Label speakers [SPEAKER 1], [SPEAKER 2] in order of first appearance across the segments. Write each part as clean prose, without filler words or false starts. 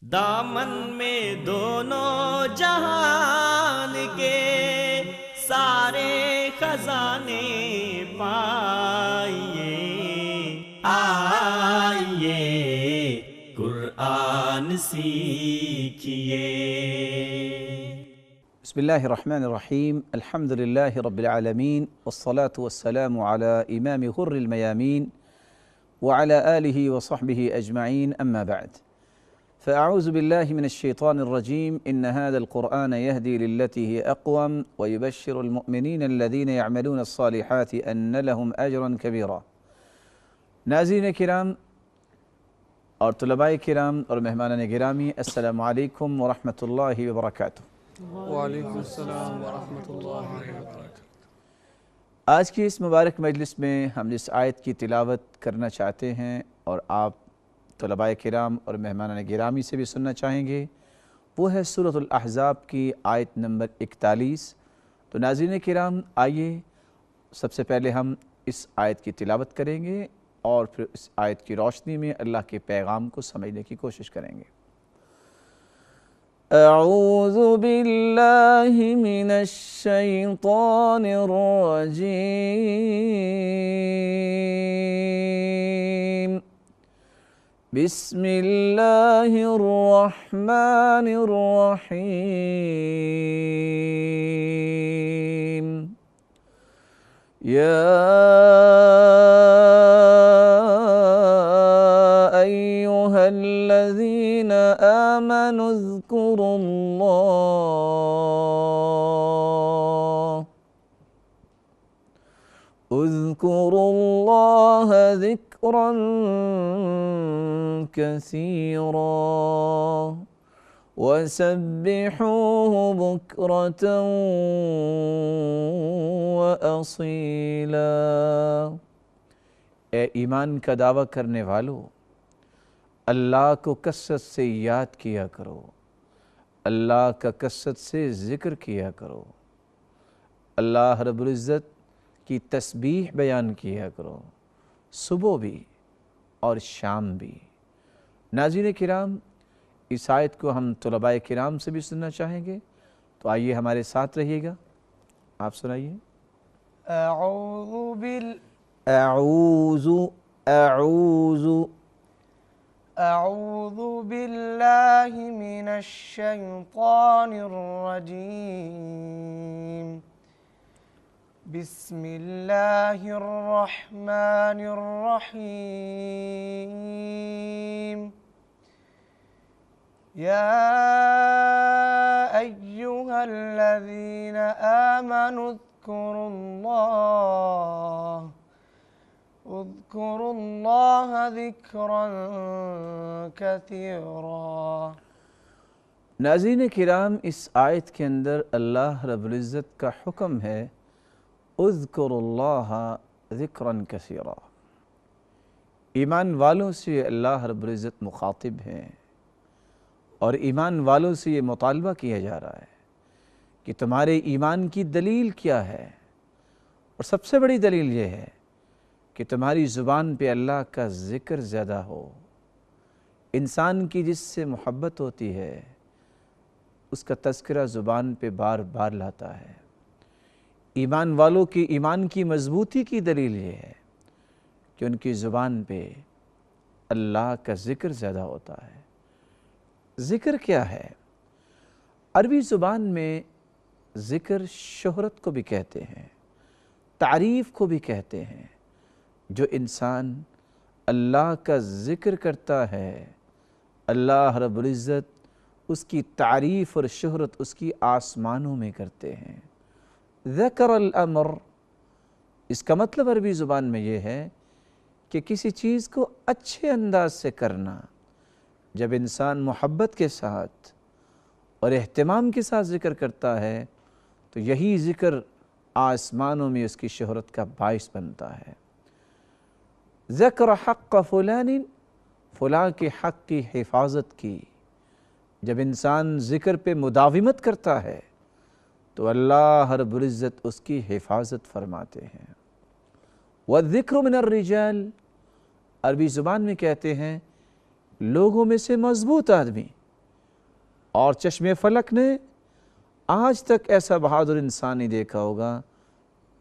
[SPEAKER 1] دامن میں دونوں جہان کے سارے خزانے پائیے، آئیے قرآن سیکھیے۔
[SPEAKER 2] بسم اللہ الرحمن الرحیم، الحمد للہ رب العالمین، والصلاة والسلام على امام غر المیامین وعلى آلہ وصحبہ اجمعین، اما بعد فاعوذ باللہ من الشیطان الرجیم، ان هذا القرآن يهدي للتي هي اقوم ويبشر المؤمنین الذین يعملون الصالحات ان لهم اجرا کبیرا۔ ناظرین کرام اور طلباء کرام اور مہمانان گرامی، السلام علیکم ورحمۃ اللہ وبرکاتہ۔
[SPEAKER 3] وعلیکم السلام ورحمۃ اللہ وبرکاتہ۔
[SPEAKER 2] آج کی اس مبارک مجلس میں ہم جس آیت کی تلاوت کرنا چاہتے ہیں اور آپ طلباء کرام اور مہمانان گرامی سے بھی سننا چاہیں گے، وہ ہے سورۃ الاحزاب کی آیت نمبر 41۔ تو ناظرین کرام، آئیے سب سے پہلے ہم اس آیت کی تلاوت کریں گے اور پھر اس آیت کی روشنی میں اللہ کے پیغام کو سمجھنے کی کوشش کریں گے۔ اعوذ باللہ من الشیطان الرجیم، بسم اللہ الرحمن الرحیم۔ یا ایہا الذین آمنوا اذکروا اللہ ذکرا کثیرا وسبحوہ بکرة وأصیلا۔ اے ایمان کا دعویٰ کرنے والو، اللہ کو کثرت سے یاد کیا کرو، اللہ کا کثرت سے ذکر کیا کرو، اللہ رب العزت کی تسبیح بیان کیا کرو، صبح بھی اور شام بھی۔ ناظرین کرام، اس آیت کو ہم طلباء کرام سے بھی سننا چاہیں گے، تو آئیے ہمارے ساتھ رہیے گا، آپ سنائیے۔
[SPEAKER 3] اعوذ باللہ من الشیطان الرجیم، بسم اللہ الرحمن الرحیم۔ یا ایہا الذین آمنوا اذکروا اللہ ذکرا کثیرا۔
[SPEAKER 2] ناظرین کرام، اس آیت کے اندر اللہ رب العزت کا حکم ہے اذکروا اللہ ذکرا کثیرا۔ ایمان والوں سے اللہ رب العزت مخاطب ہیں اور ایمان والوں سے یہ مطالبہ کیا جا رہا ہے کہ تمہارے ایمان کی دلیل کیا ہے، اور سب سے بڑی دلیل یہ ہے کہ تمہاری زبان پہ اللہ کا ذکر زیادہ ہو۔ انسان کی جس سے محبت ہوتی ہے اس کا تذکرہ زبان پہ بار بار لاتا ہے۔ ایمان والوں کی ایمان کی مضبوطی کی دلیل یہ ہے کہ ان کی زبان پہ اللہ کا ذکر زیادہ ہوتا ہے۔ ذکر کیا ہے؟ عربی زبان میں ذکر شہرت کو بھی کہتے ہیں، تعریف کو بھی کہتے ہیں۔ جو انسان اللہ کا ذکر کرتا ہے، اللہ رب العزت اس کی تعریف اور شہرت اس کی آسمانوں میں کرتے ہیں۔ ذکر الامر، اس کا مطلب عربی زبان میں یہ ہے کہ کسی چیز کو اچھے انداز سے کرنا۔ جب انسان محبت کے ساتھ اور اہتمام کے ساتھ ذکر کرتا ہے تو یہی ذکر آسمانوں میں اس کی شہرت کا باعث بنتا ہے۔ ذکر حق فلان، فلاں کے حق کی حفاظت کی۔ جب انسان ذکر پہ مداومت کرتا ہے تو اللہ رب العزت اس کی حفاظت فرماتے ہیں۔ والذکر من الرجال، عربی زبان میں کہتے ہیں لوگوں میں سے مضبوط آدمی اور چشم فلک نے آج تک ایسا بہادر انسان نہیں دیکھا ہوگا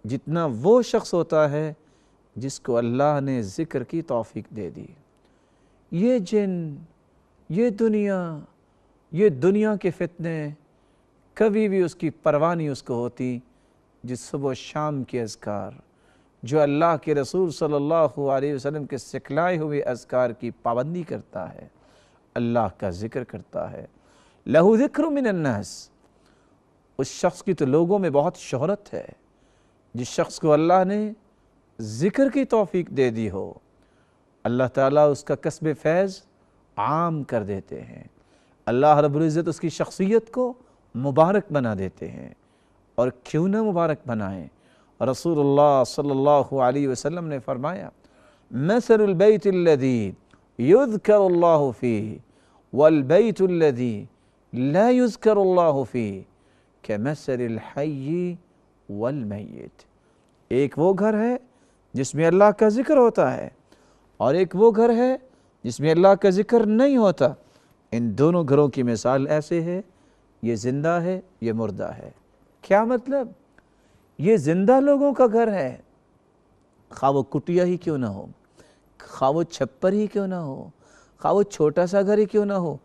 [SPEAKER 2] جتنا وہ شخص ہوتا ہے جس کو اللہ نے ذکر کی توفیق دے دی۔ یہ جن، یہ دنیا کے فتنے کبھی بھی اس کی پرواہ نہیں اس کو ہوتی، جس صبح و شام کے اذکار، جو اللہ کے رسول صلی اللہ علیہ وسلم کے سکھلائے ہوئے اذکار کی پابندی کرتا ہے، اللہ کا ذکر کرتا ہے۔ لہو ذکر من الناس، اس شخص کی تو لوگوں میں بہت شہرت ہے۔ جس شخص کو اللہ نے ذکر کی توفیق دے دی ہو، اللہ تعالیٰ اس کا کسب فیض عام کر دیتے ہیں، اللہ رب العزت اس کی شخصیت کو مبارک بنا دیتے ہیں۔ اور کیوں نہ مبارک بنائیں، رسول اللہ صلی اللہ علیہ وسلم نے فرمایا مثل البیت الذی یذکر اللہ فیہ والبیت الذی لا یذکر اللہ فیہ کمثل الحی والمیت۔ ایک وہ گھر ہے جس میں اللہ کا ذکر ہوتا ہے، اور ایک وہ گھر ہے جس میں اللہ کا ذکر نہیں ہوتا۔ ان دونوں گھروں کی مثال ایسے ہے، یہ زندہ ہے، یہ مردہ ہے۔ کیا مطلب؟ یہ زندہ لوگوں کا گھر ہے، خواہ وہ کٹیا ہی کیوں نہ ہو، خواہ وہ چھپر ہی کیوں نہ ہو، خواہ وہ چھوٹا سا گھر ہی کیوں نہ ہو،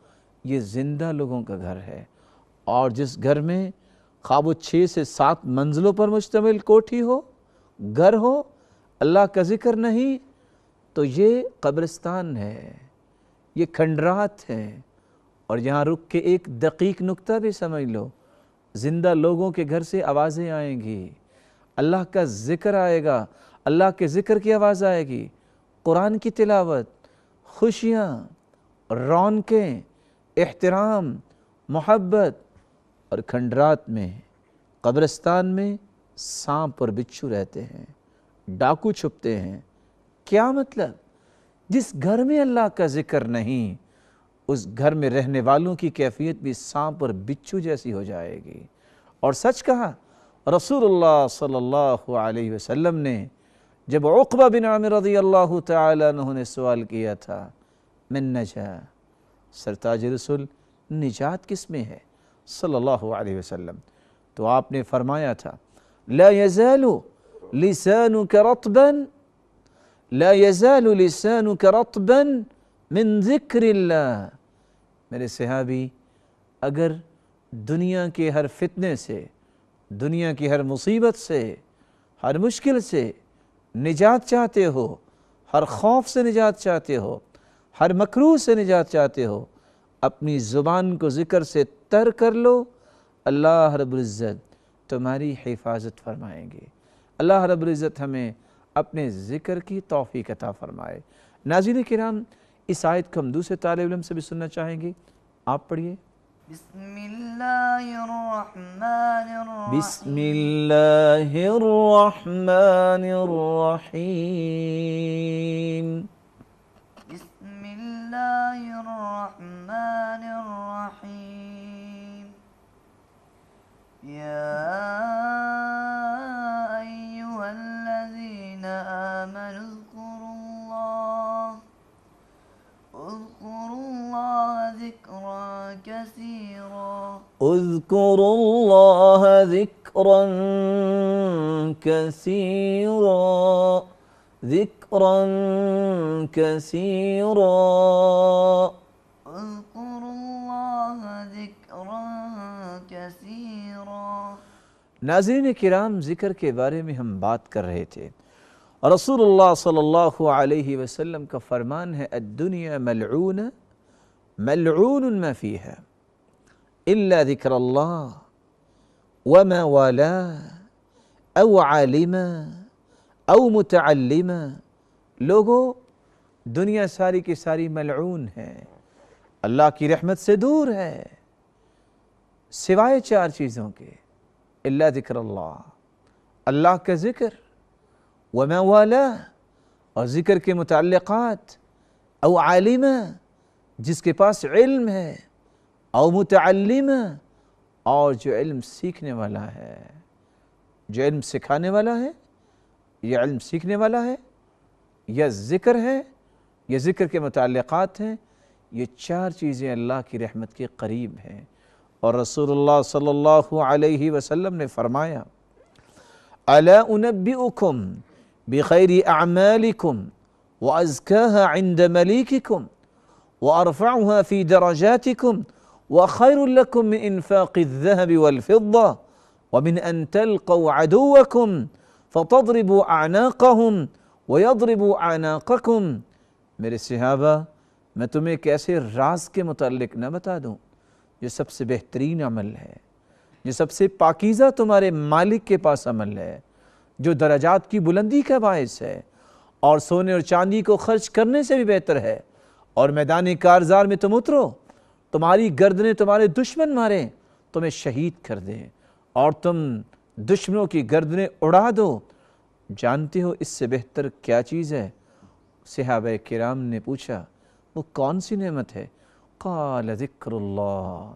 [SPEAKER 2] یہ زندہ لوگوں کا گھر ہے۔ اور جس گھر میں خواہ وہ 6 سے 7 منزلوں پر مشتمل کوٹھی ہو، گھر ہو، اللہ کا ذکر نہیں، تو یہ قبرستان ہے، یہ کھنڈرات ہے۔ اور یہاں رک کے ایک دقیق نکتہ بھی سمجھ لو، زندہ لوگوں کے گھر سے آوازیں آئیں گی، اللہ کا ذکر آئے گا، اللہ کے ذکر کی آواز آئے گی، قرآن کی تلاوت، خوشیاں، رونقیں، احترام، محبت۔ اور کھنڈرات میں، قبرستان میں سانپ اور بچھو رہتے ہیں، ڈاکو چھپتے ہیں۔ کیا مطلب؟ جس گھر میں اللہ کا ذکر نہیں، اس گھر میں رہنے والوں کی کیفیت بھی سانپ اور بچھو جیسی ہو جائے گی۔ اور سچ کہا رسول اللہ صلی اللہ علیہ وسلم نے جب عقبہ بن عامر رضی اللہ تعالیٰ عنہ نے سوال کیا تھا من نجا، سرتاج رسول نجات کس میں ہے صلی اللہ علیہ وسلم، تو آپ نے فرمایا تھا لا يزال لسانك رطبا لا يزال لسانك رطبا من ذکر اللہ۔ میرے صحابی، اگر دنیا کے ہر فتنے سے، دنیا کی ہر مصیبت سے، ہر مشکل سے نجات چاہتے ہو، ہر خوف سے نجات چاہتے ہو، ہر مکروہ سے نجات چاہتے ہو، اپنی زبان کو ذکر سے تر کر لو، اللہ رب العزت تمہاری حفاظت فرمائیں گے۔ اللہ رب العزت ہمیں اپنے ذکر کی توفیق عطا فرمائے۔ ناظرین کرام، اس آیت کو ہم دوسرے طالب علم سے بھی سننا چاہیں گے، آپ پڑھیے۔
[SPEAKER 3] بسم اللہ الرحمن الرحیم
[SPEAKER 2] بسم اللہ الرحمن الرحیم
[SPEAKER 3] بسم اللہ الرحمن الرحیم یا ایہا الذین آمنوا اذکروا اللہ ذکرا کثیرا
[SPEAKER 2] اذکروا اللہ ذکرا کثیرا ذکرا کثیرا
[SPEAKER 3] اذکروا اللہ ذکرا کثیرا۔
[SPEAKER 2] ناظرین کرام، ذکر کے بارے میں ہم بات کر رہے تھے، رسول اللہ صلی اللہ علیہ وسلم کا فرمان ہے الدنیا ملعون ملعون ما فیہا الا ذکر اللہ وما والاه او عالما او متعلما۔ لوگو، دنیا ساری کی ساری ملعون ہے، اللہ کی رحمت سے دور ہے، سوائے 4 چیزوں کے، الا ذکر اللہ، اللہ کا ذکر، وما والاه، اور ذکر کے متعلقات، او عالما، جس کے پاس علم ہے، او متعلما، اور جو علم سیکھنے والا ہے، جو علم سکھانے والا ہے، یا علم سیکھنے والا ہے، یا ذکر ہے، یا ذکر کے متعلقات ہیں۔ یہ 4 چیزیں اللہ کی رحمت کے قریب ہیں۔ اور رسول اللہ صلی اللہ علیہ وسلم نے فرمایا الا انبئکم بخیر اعمالکم وازکاها عند ملیککم وارفعها في درجاتکم وخیر لکم من انفاق الذهب والفضة ومن ان تلقوا عدوکم فتضربوا اعناقهم ويضربوا اعناقکم۔ میرے صحابہ، میں تمہیں ایک ایسے راز کے متعلق نہ بتا دوں جو سب سے بہترین عمل ہے، جو سب سے پاکیزہ تمہارے مالک کے پاس عمل ہے، جو درجات کی بلندی کا باعث ہے اور سونے اور چاندی کو خرچ کرنے سے بھی بہتر ہے، اور میدان کارزار میں تم اترو، تمہاری گردنیں تمہارے دشمن ماریں، تمہیں شہید کر دیں اور تم دشمنوں کی گردنیں اڑا دو، جانتے ہو اس سے بہتر کیا چیز ہے؟ صحابہ کرام نے پوچھا وہ کون سی نعمت ہے؟ قال ذکر اللہ،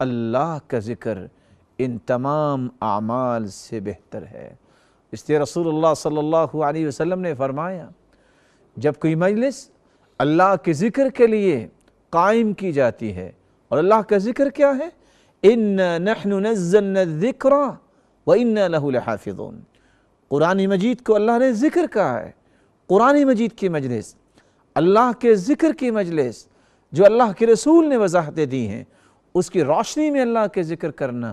[SPEAKER 2] اللہ کا ذکر ان تمام اعمال سے بہتر ہے۔ اس لیے رسول اللہ صلی اللہ علیہ وسلم نے فرمایا جب کوئی مجلس اللہ کے ذکر کے لیے قائم کی جاتی ہے، اور اللہ کا ذکر کیا ہے؟ اِنَّا نَحْنُ نَزَّلْنَا الذِّكْرَ وَإِنَّا لَهُ لَحَافِظُونَ۔ قرآن مجید کو اللہ نے ذکر کہا ہے۔ قرآن مجید کی مجلس، اللہ کے ذکر کی مجلس جو اللہ کے رسول نے وضاحتیں دی ہیں، اس کی روشنی میں اللہ کے ذکر کرنا،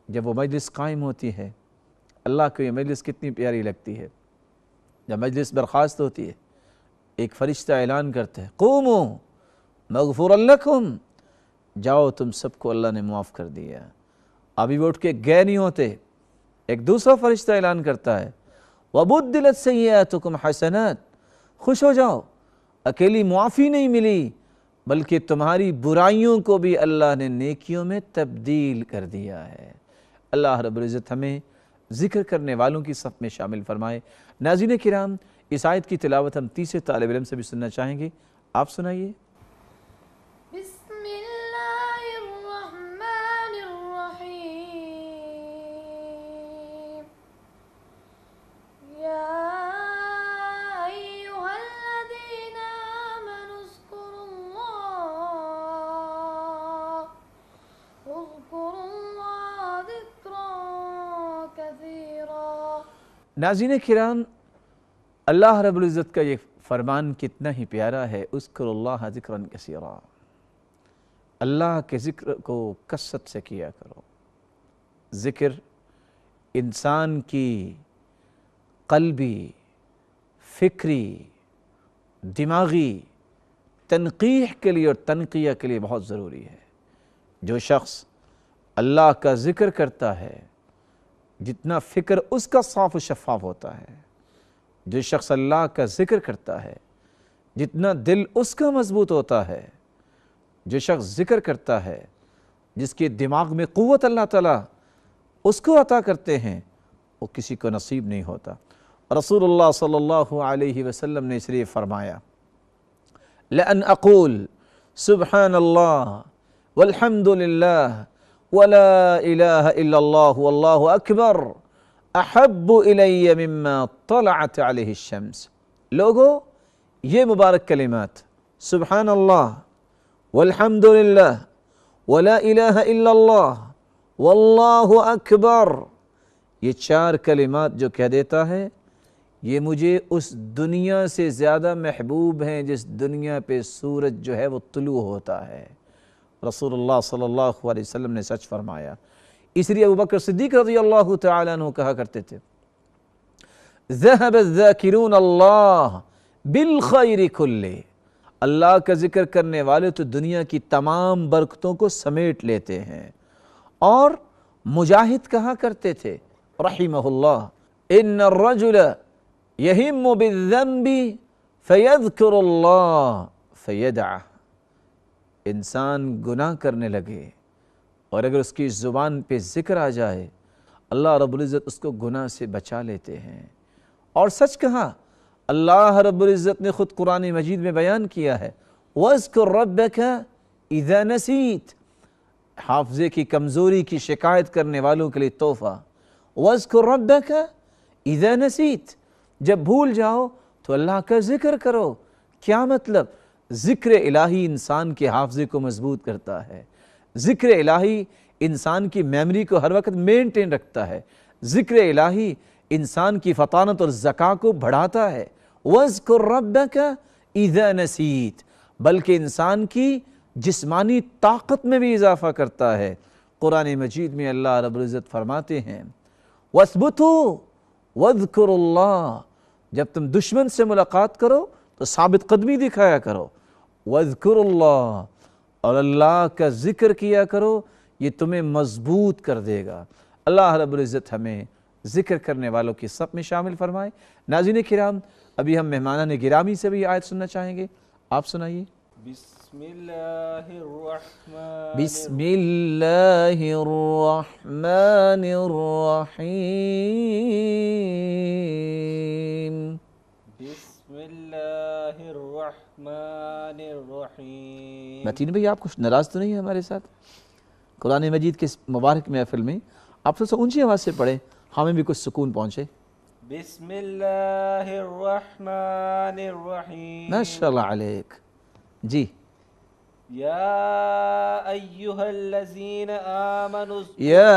[SPEAKER 2] جب وہ مجلس قائم ہوتی ہے، اللہ کو یہ مجلس کتنی پیاری لگتی ہے۔ جب مجلس برخاست ہوتی ہے، ایک فرشتہ اعلان کرتا ہے قوموا مغفورا لکم، جاؤ تم سب کو اللہ نے معاف کر دیا۔ ابھی وہ اٹھ کے گئے نہیں ہوتے، ایک دوسرا فرشتہ اعلان کرتا ہے وَبُدِّلَتْ سَيِّئَاتُكُمْ حَسَنَاتٍ، خوش ہو جاؤ، اکیلی معافی نہیں ملی بلکہ تمہاری برائیوں کو بھی اللہ نے نیکیوں میں تبدیل کر دیا ہے۔ اللہ رب العزت ہمیں ذکر کرنے والوں کی صف میں شامل فرمائے۔ ناظرین کرام، اس آیت کی تلاوت ہم تیسرے طالب علم سے بھی سننا چاہیں گے، آپ سنائیے۔
[SPEAKER 4] بسم اللہ الرحمن الرحیم، یا ایہا الذین آمنوا اذکروا اللہ ذکرا کثیرا۔
[SPEAKER 2] ناظرین کرام، اللہ رب العزت کا یہ فرمان کتنا ہی پیارا ہے، اذکروا اللہ ذکرا کثیرا، اللہ کے ذکر کو کثرت سے کیا کرو۔ ذکر انسان کی قلبی، فکری، دماغی تنقیح کے لیے اور تنقیہ کے لیے بہت ضروری ہے۔ جو شخص اللہ کا ذکر کرتا ہے، جتنا فکر اس کا صاف و شفاف ہوتا ہے، جو شخص اللہ کا ذکر کرتا ہے، جتنا دل اس کا مضبوط ہوتا ہے، جو شخص ذکر کرتا ہے، جس کے دماغ میں قوت اللہ تعالیٰ اس کو عطا کرتے ہیں، وہ کسی کو نصیب نہیں ہوتا۔ رسول اللہ صلی اللہ علیہ وسلم نے اس لیے فرمایا لَأَنْ أَقُولُ سُبْحَانَ اللَّهِ وَالْحَمْدُ لِلَّهِ وَلَا إِلَهَ إِلَّا اللَّهُ وَاللَّهُ أَكْبَرُ أَحَبُّ إِلَيَّ مِمَّا طَلَعَتْ عَلَيْهِ الشَّمْسِ۔ لوگو، یہ مبارک کلمات سبحان اللہ والحمد للہ ولا الہ الا اللہ واللہ اکبر، یہ چار کلمات جو کہہ دیتا ہے، یہ مجھے اس دنیا سے زیادہ محبوب ہیں جس دنیا پہ سورج جو ہے وہ طلوع ہوتا ہے۔ رسول اللہ صلی اللہ علیہ وسلم نے سچ فرمایا۔ اس لیے ابوبکر صدیق رضی اللہ تعالیٰ عنہ کہا کرتے تھے ذہب الذاکرون اللہ بالخیر کلہ، اللہ کا ذکر کرنے والے تو دنیا کی تمام برکتوں کو سمیٹ لیتے ہیں۔ اور مجاہد کہا کرتے تھے رحمہ اللہ ان الرجل یہم بالذنب فیذکر اللہ فیدعہ، انسان گناہ کرنے لگے اور اگر اس کی زبان پہ ذکر آ جائے، اللہ رب العزت اس کو گناہ سے بچا لیتے ہیں۔ اور سچ کہا، اللہ رب العزت نے خود قرآن مجید میں بیان کیا ہے وَاذْكُرْ رَبَّكَ إِذَا نَسِيتَ، حافظے کی کمزوری کی شکایت کرنے والوں کے لیے تحفہ۔ وَاذْكُرْ رَبَّكَ إِذَا نَسِيتَ، جب بھول جاؤ تو اللہ کا ذکر کرو۔ کیا مطلب؟ ذکر الہی انسان کے حافظے کو مضبوط کرتا ہے، ذکر الہی انسان کی میموری کو ہر وقت مینٹین رکھتا ہے، ذکر الہی انسان کی فطانت اور ذکا کو بڑھاتا ہے۔ وَاذْكُرْ رَبَّكَ إِذَا نَسِيتَ، بلکہ انسان کی جسمانی طاقت میں بھی اضافہ کرتا ہے۔ قرآن مجید میں اللہ رب العزت فرماتے ہیں وَاثْبُتُوا وَاذْكُرُوا اللَّهَ، جب تم دشمن سے ملاقات کرو تو ثابت قدمی دکھایا کرو، وَاذْكُرُوا اللَّهَ، اور اللہ کا ذکر کیا کرو، یہ تمہیں مضبوط کر دے گا۔ اللہ رب العزت ہمیں ذکر کرنے والوں کی صف میں شامل فرمائے۔ ناظرین کرام، ابھی ہم مہمانان گرامی سے بھی آیت سننا چاہیں گے، آپ سنائیے۔
[SPEAKER 1] بسم اللہ الرحمن
[SPEAKER 2] بسم اللہ الرحمن الرحیم۔
[SPEAKER 1] بسم اللہ الرحمن الرحیم۔
[SPEAKER 2] متین بھائی، آپ کچھ ناراض تو نہیں ہیں ہمارے ساتھ؟ قرآن مجید کے اس مبارک محفل میں آپ سے اونچی آواز سے پڑھیں، ہمیں بھی کچھ سکون پہنچے۔
[SPEAKER 1] بسم اللہ الرحمن الرحیم۔
[SPEAKER 2] ماشاءاللہ علیک، جی۔
[SPEAKER 1] یا ایہا الذین آمنوا
[SPEAKER 2] یا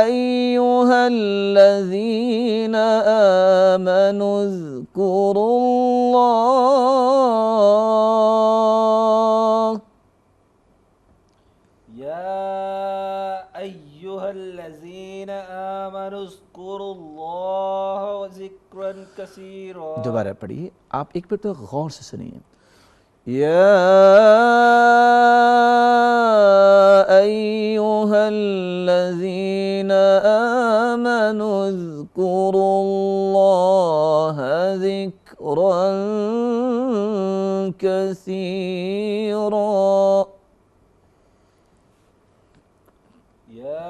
[SPEAKER 2] ایہا الذین آمنوا اذکروا اللہ،
[SPEAKER 1] یا ایہا الذین آمنوا اذکروا اللہ ذکرا کثیرا۔
[SPEAKER 2] دوبارہ پڑھیے، آپ ایک بار تو غور سے سنیے۔ یا ایہا الذین آمنوا اذکروا اللہ ذکرا کثیرا۔
[SPEAKER 1] یا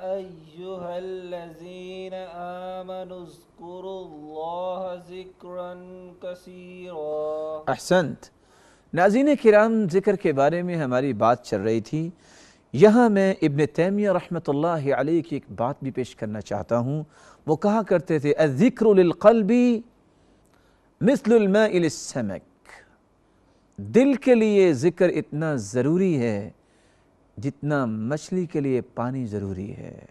[SPEAKER 1] ایہا الذین آمنوا اذکروا اللہ ذکرا کثیرا۔
[SPEAKER 2] احسنت۔ ناظرین کرام، ذکر کے بارے میں ہماری بات چل رہی تھی، یہاں میں ابن تیمیہ رحمۃ اللہ علیہ کی ایک بات بھی پیش کرنا چاہتا ہوں۔ وہ کہا کرتے تھے الذکر للقلب مثل الماء للسمک، دل کے لیے ذکر اتنا ضروری ہے جتنا مچھلی کے لیے پانی ضروری ہے۔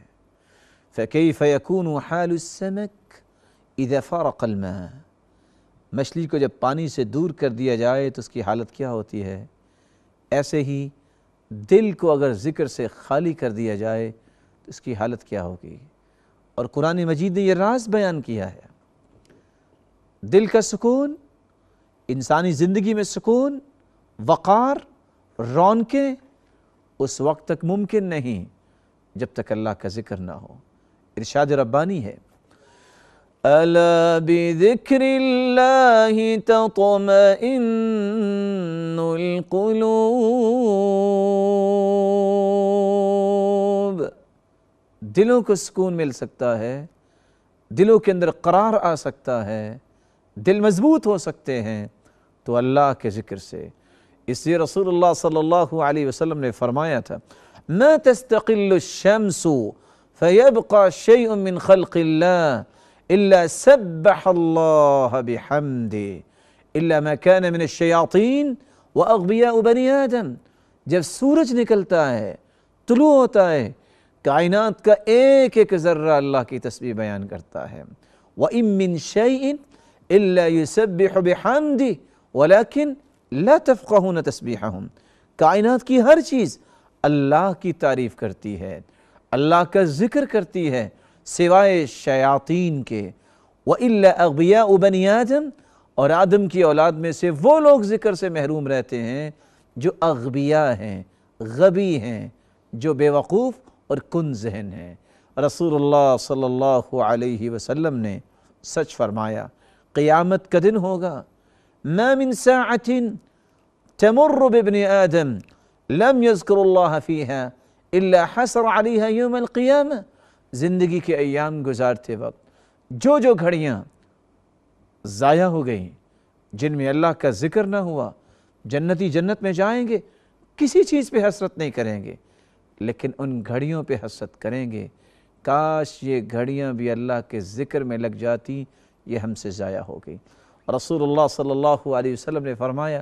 [SPEAKER 2] فَكَيْفَ يَكُونُ حَالُ السَّمَكِ إِذَا فَارَقَ الْمَاءَ، مچھلی کو جب پانی سے دور کر دیا جائے تو اس کی حالت کیا ہوتی ہے؟ ایسے ہی دل کو اگر ذکر سے خالی کر دیا جائے تو اس کی حالت کیا ہوگی؟ اور قرآن مجید نے یہ راز بیان کیا ہے۔ دل کا سکون، انسانی زندگی میں سکون، وقار، رونقیں اس وقت تک ممکن نہیں جب تک اللہ کا ذکر نہ ہو۔ ارشاد ربانی ہے الا بذکر اللہ تطمئن القلوب، دلوں کو سکون مل سکتا ہے، دلوں کے اندر قرار آ سکتا ہے، دل مضبوط ہو سکتے ہیں تو اللہ کے ذکر سے۔ اس لیے رسول اللہ صلی اللہ علیہ وسلم نے فرمایا تھا ما تستقل الشمس فيبقى شيء من خلق الله إلا سبح الله بحمده إلا ما كان من الشياطين وأغبياء بني آدم۔ جب سورج نکلتا ہے، طلوع ہوتا ہے، کائنات کا ایک ایک ذرہ اللہ کی تسبیح بیان کرتا ہے۔ وَإِن مِّن شَيْءٍ إِلَّا يُسَبِّحُ بِحَمْدِهِ وَلَكِنْ لَا تَفْقَهُونَ تَسْبِيحَهُمْ، کائنات کی ہر چیز اللہ کی تعریف کرتی ہے، اللہ کا ذکر کرتی ہے، سوائے شیاطین کے۔ وَإِلَّا أَغْبِيَاءُ بَنِي آدَمَ، اور آدم کی اولاد میں سے وہ لوگ ذکر سے محروم رہتے ہیں جو اغبیاء ہیں، غبی ہیں، جو بے وقوف اور کن ذہن ہیں۔ رسول اللہ صلی اللہ علیہ وسلم نے سچ فرمایا، قیامت کا دن ہوگا ما من ساعة تمر بابن آدم لم يذكر الله فيها إلا حسر عليها يوم القيامة، زندگی کے ایام گزارتے وقت جو گھڑیاں ضائع ہو گئیں جن میں اللہ کا ذکر نہ ہوا، جنتی جنت میں جائیں گے، کسی چیز پہ حسرت نہیں کریں گے، لیکن ان گھڑیوں پہ حسرت کریں گے کاش یہ گھڑیاں بھی اللہ کے ذکر میں لگ جاتی، یہ ہم سے ضائع ہو گئی۔ رسول اللہ صلی اللہ علیہ وسلم نے فرمایا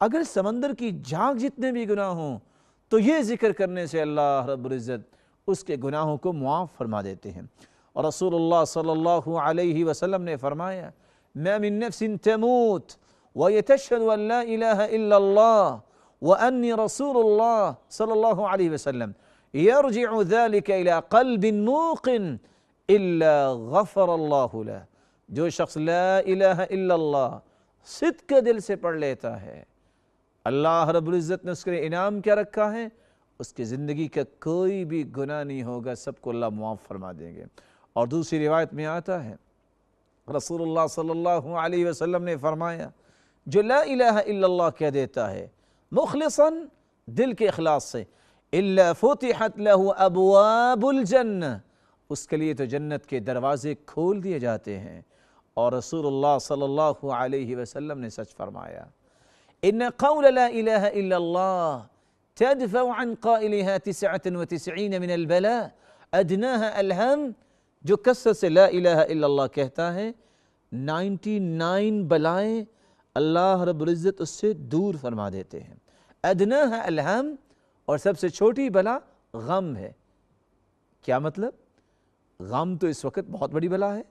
[SPEAKER 2] اگر سمندر کی جھاگ جتنے بھی گناہ ہوں تو یہ ذکر کرنے سے اللہ رب العزت اس کے گناہوں کو معاف فرما دیتے ہیں۔ اور رسول اللہ صلی اللہ علیہ وسلم نے فرمایا ما من نفس تموت وهي تشهد ان لا اله الا الله واني رسول الله صلی اللہ علیہ وسلم يرجع ذلك الى قلب موقن الا غفر الله له۔ جو شخص لا الہ الا اللہ صدق کے دل سے پڑھ لیتا ہے، اللہ رب العزت نے اس کے انعام کیا رکھا ہے، اس کی زندگی کا کوئی بھی گناہ نہیں ہوگا، سب کو اللہ معاف فرما دیں گے۔ اور دوسری روایت میں آتا ہے رسول اللہ صلی اللہ علیہ وسلم نے فرمایا جو لا الہ الا اللہ کہہ دیتا ہے مخلصاً دل کے اخلاص سے الا فتحت له ابواب الجنہ، اس کے لیے تو جنت کے دروازے کھول دیے جاتے ہیں۔ اور رسول اللہ صلی اللہ علیہ وسلم نے سچ فرمایا ان قول لا الہ الا اللہ تدفع عن قائلها 99 من البلاء ادناها الہم، جو کثرت سے لا الہ الا اللہ کہتا ہے 99 بلائیں اللہ رب العزت اس سے دور فرما دیتے ہیں۔ ادناها الہم، اور سب سے چھوٹی بلا غم ہے۔ کیا مطلب؟ غم تو اس وقت بہت بڑی بلا ہے۔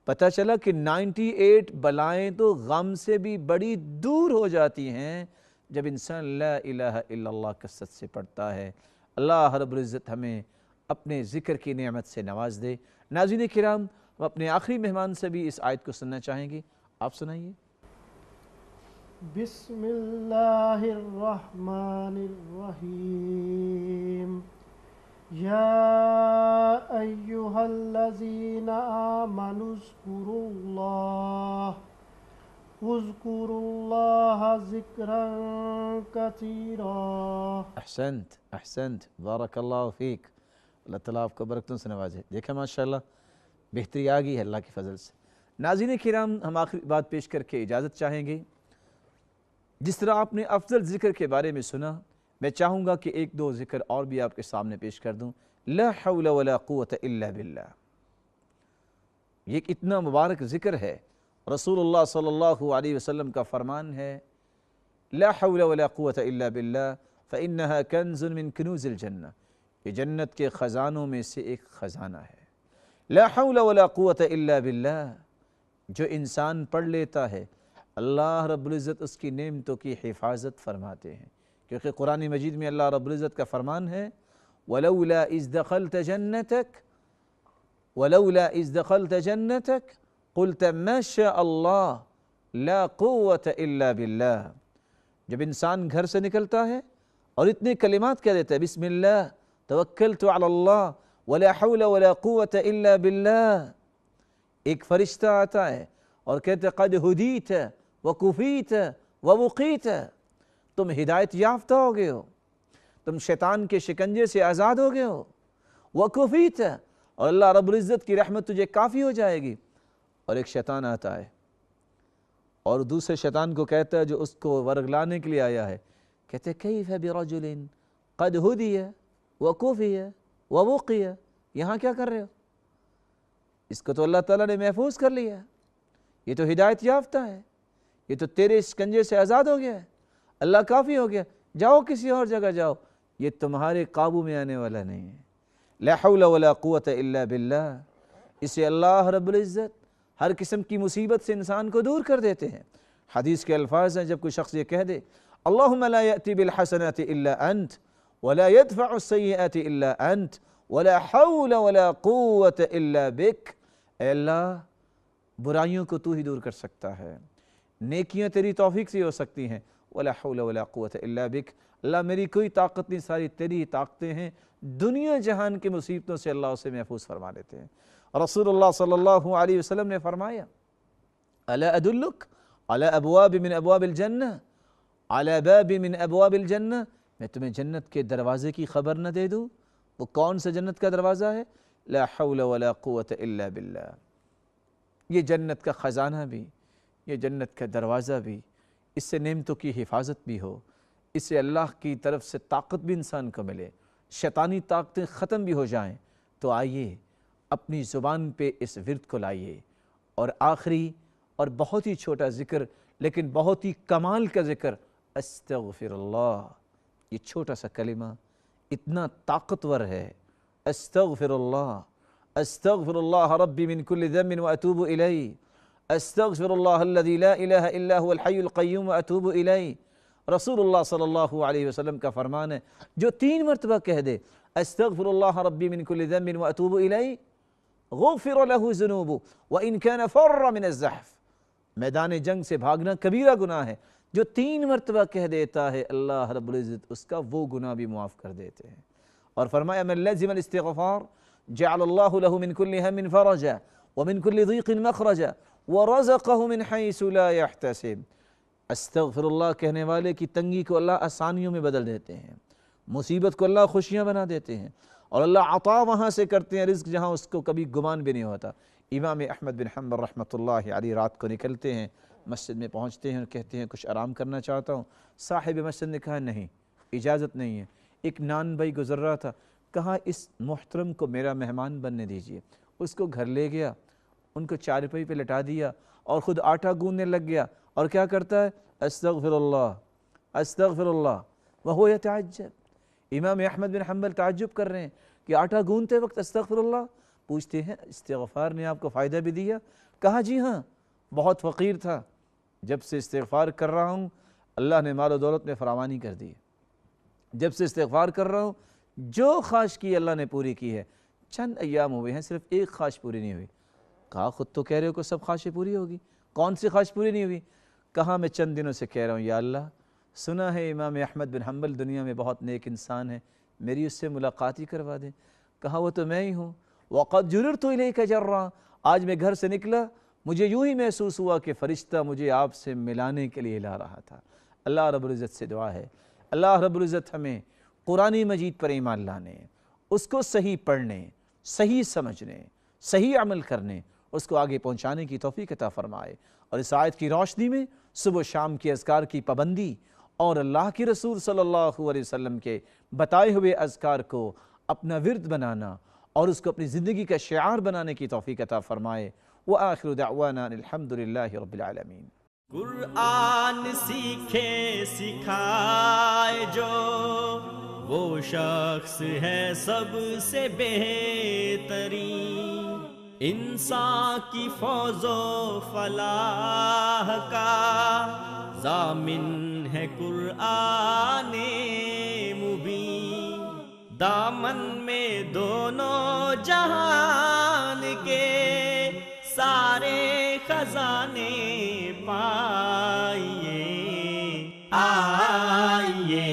[SPEAKER 2] پتہ چلا کہ 98 بلائیں تو غم سے بھی بڑی دور ہو جاتی ہیں جب انسان لا الہ الا اللہ کثرت سے پڑھتا ہے۔ اللہ رب العزت ہمیں اپنے ذکر کی نعمت سے نواز دے۔ ناظرین کرام، ہم اپنے آخری مہمان سے بھی اس آیت کو سننا چاہیں گے، آپ سنائیے۔
[SPEAKER 5] بسم اللہ الرحمن الرحیم یا ایہا الذین آمنوا اذکروا اللہ ذکرا کثیرا۔
[SPEAKER 2] احسنت بارک اللہ فیک، اللہ تعالیٰ آپ کو برکتوں سے نوازے۔ دیکھا ماشاءاللہ بہتری آ گئی ہے اللہ کی فضل سے۔ ناظرین کرام، ہم آخری بات پیش کر کے اجازت چاہیں گے۔ جس طرح آپ نے افضل ذکر کے بارے میں سنا، میں چاہوں گا کہ ایک دو ذکر اور بھی آپ کے سامنے پیش کر دوں۔ لا حول ولا قوت الا باللہ، یہ ایک اتنا مبارک ذکر ہے۔ رسول اللہ صلی اللہ علیہ وسلم کا فرمان ہے لا حول ولا قوت الا باللہ فإنها کنز من کنوز الجنہ، یہ جنت کے خزانوں میں سے ایک خزانہ ہے۔ لا حول ولا قوت الا باللہ جو انسان پڑھ لیتا ہے، اللہ رب العزت اس کی نعمتوں کی حفاظت فرماتے ہیں، کیونکہ قرآن مجید میں اللہ رب العزت کا فرمان ہے وَلَوْلَا إِذْ دَخَلْتَ جَنَّتَكَ قُلْتَ مَا شَاءَ اللَّهُ لَا قُوَّةَ إِلَّا بِاللَّهِ۔ جب انسان گھر سے نکلتا ہے اور اتنے کلمات کہہ دیتا ہے بسم اللہ توکلت علی اللہ ولا حول ولا قوة الا باللہ، ایک فرشتہ آتا ہے اور کہتے قد ہدیت وکفیت ووقیت، تم ہدایت یافتہ ہو گئے ہو، تم شیطان کے شکنجے سے آزاد ہو گئے ہو، وکفیت، اور اللہ رب العزت کی رحمت تجھے کافی ہو جائے گی۔ اور ایک شیطان آتا ہے اور دوسرے شیطان کو کہتا ہے جو اس کو ورگلانے کے لیے آیا ہے، کہتے کیف برجل قد ہدی وکفی ووقی، یہاں کیا کر رہے ہو؟ اس کو تو اللہ تعالیٰ نے محفوظ کر لیا، یہ تو ہدایت یافتہ ہے، یہ تو تیرے شکنجے سے آزاد ہو گیا ہے، اللہ کافی ہو گیا، جاؤ کسی اور جگہ جاؤ، یہ تمہارے قابو میں آنے والا نہیں ہے۔ لا حول ولا قوت الا باللہ، اسے اللہ رب العزت ہر قسم کی مصیبت سے انسان کو دور کر دیتے ہیں۔ حدیث کے الفاظ ہیں جب کوئی شخص یہ کہہ دے اللہم لا یأتی بالحسنات الا انت ولا يدفع السیئات الا انت ولا حول ولا قوت الا بک، اے اللہ برائیوں کو تو ہی دور کر سکتا ہے، نیکیاں تیری توفیق سے ہو سکتی ہیں، ولا حول ولا قوت الا بک، اللہ میری کوئی طاقت نہیں، ساری تیری طاقتیں ہیں، دنیا جہان کی مصیبتوں سے اللہ اسے محفوظ فرما لیتے ہیں۔ رسول اللہ صلی اللہ علیہ وسلم نے فرمایا الا ادلک علی ابواب من ابواب الجنہ، علی باب من ابواب الجنہ، میں تمہیں جنت کے دروازے کی خبر نہ دے دوں؟ وہ کون سا جنت کا دروازہ ہے؟ لا حول ولا قوت الا باللہ، یہ جنت کا خزانہ بھی، یہ جنت کا دروازہ بھی، اس سے نعمتوں کی حفاظت بھی ہو، اس سے اللہ کی طرف سے طاقت بھی انسان کو ملے، شیطانی طاقتیں ختم بھی ہو جائیں۔ تو آئیے اپنی زبان پہ اس ورد کو لائیے، اور آخری اور بہت ہی چھوٹا ذکر لیکن بہت ہی کمال کا ذکر استغفر اللہ، یہ چھوٹا سا کلمہ اتنا طاقتور ہے. استغفر اللہ ربی من کل ذنب واتوب الیہ، استغفر اللہ الذی لا الہ الا هو الحی القیوم واتوب الیہ. رسول اللہ صلی اللہ علیہ وسلم کا فرمان ہے جو 3 مرتبہ کہہ دے استغفر اللہ ربی من کل ذنب واتوب الیہ غفر له ذنوبه وان كان فر من الزحف. میدان جنگ سے بھاگنا کبیرہ گناہ ہے، جو 3 مرتبہ کہہ دیتا ہے اللہ رب العزت اس کا وہ گناہ بھی معاف کر دیتے ہیں. اور فرمایا من لزم الاستغفار جعل اللہ له من كل هم فرجا ومن كل ضيق مخرجا ورزقه من حيث لا يحتسب. استغفر اللہ کہنے والے کی تنگی کو اللہ آسانیوں میں بدل دیتے ہیں، مصیبت کو اللہ خوشیاں بنا دیتے ہیں، اور اللہ عطا وہاں سے کرتے ہیں رزق جہاں اس کو کبھی گمان بھی نہیں ہوتا. امام احمد بن حنبل رحمۃ اللہ علیہ رات کو نکلتے ہیں، مسجد میں پہنچتے ہیں اور کہتے ہیں کچھ آرام کرنا چاہتا ہوں. صاحب مسجد نے کہا نہیں، اجازت نہیں ہے. ایک نان بھائی گزر رہا تھا، کہا اس محترم کو میرا مہمان بننے دیجیے. اس کو گھر لے گیا، ان کو چارپائی پہ لٹا دیا اور خود آٹا گوندنے لگ گیا. اور کیا کرتا ہے استغفر اللہ وہو یتعجب. امام احمد بن حنبل تعجب کر رہے ہیں کہ آٹا گوندتے وقت استغفر اللہ. پوچھتے ہیں استغفار نے آپ کو فائدہ بھی دیا؟ کہا جی ہاں، بہت فقیر تھا، جب سے استغفار کر رہا ہوں اللہ نے مال و دولت میں فراوانی کر دی. جب سے استغفار کر رہا ہوں جو خواہش کی اللہ نے پوری کی ہے. چند ایام ہوئے ہیں، صرف ایک خواہش پوری نہیں ہوئی. کہا خود تو کہہ رہے ہو کہ سب خواہشیں پوری ہوگی، کون سی خواہش پوری نہیں ہوئی؟ کہا میں چند دنوں سے کہہ رہا ہوں یا اللہ سنا ہے امام احمد بن حنبل دنیا میں بہت نیک انسان ہے، میری اس سے ملاقات ہی کروا دیں. کہا وہ تو میں ہی ہوں. وَقَدْ جُرِرْتُ إِلَيْكَ جَرًّا. آج میں گھر سے نکلا، مجھے یوں ہی محسوس ہوا کہ فرشتہ مجھے آپ سے ملانے کے لیے لا رہا تھا. اللہ رب العزت سے دعا ہے اللہ رب العزت ہمیں قرآن مجید پر ایمان لانے، اس کو صحیح پڑھنے، صحیح سمجھنے، صحیح عمل کرنے، اس کو آگے پہنچانے کی توفیق عطا فرمائے. اور اس آیت کی روشنی میں صبح و شام کے اذکار کی پابندی اور اللہ کے رسول صلی اللہ علیہ وسلم کے بتائے ہوئے اذکار کو اپنا ورد بنانا اور اس کو اپنی زندگی کا شعار بنانے کی توفیق عطا فرمائے. وآخر دعوانا الحمدللہ رب العالمین.
[SPEAKER 6] قرآن سیکھے سکھائے جو وہ شخص ہے سب سے بہترین. انسان کی فوز و فلاح کا ضامن ہے قرآن مبین. دامن میں دونوں جہان کے سارے خزانے پائیے. آئیے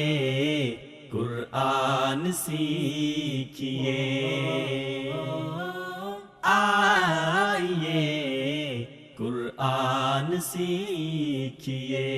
[SPEAKER 6] قرآن سیکھیے، آئیے قرآن سیکھیے.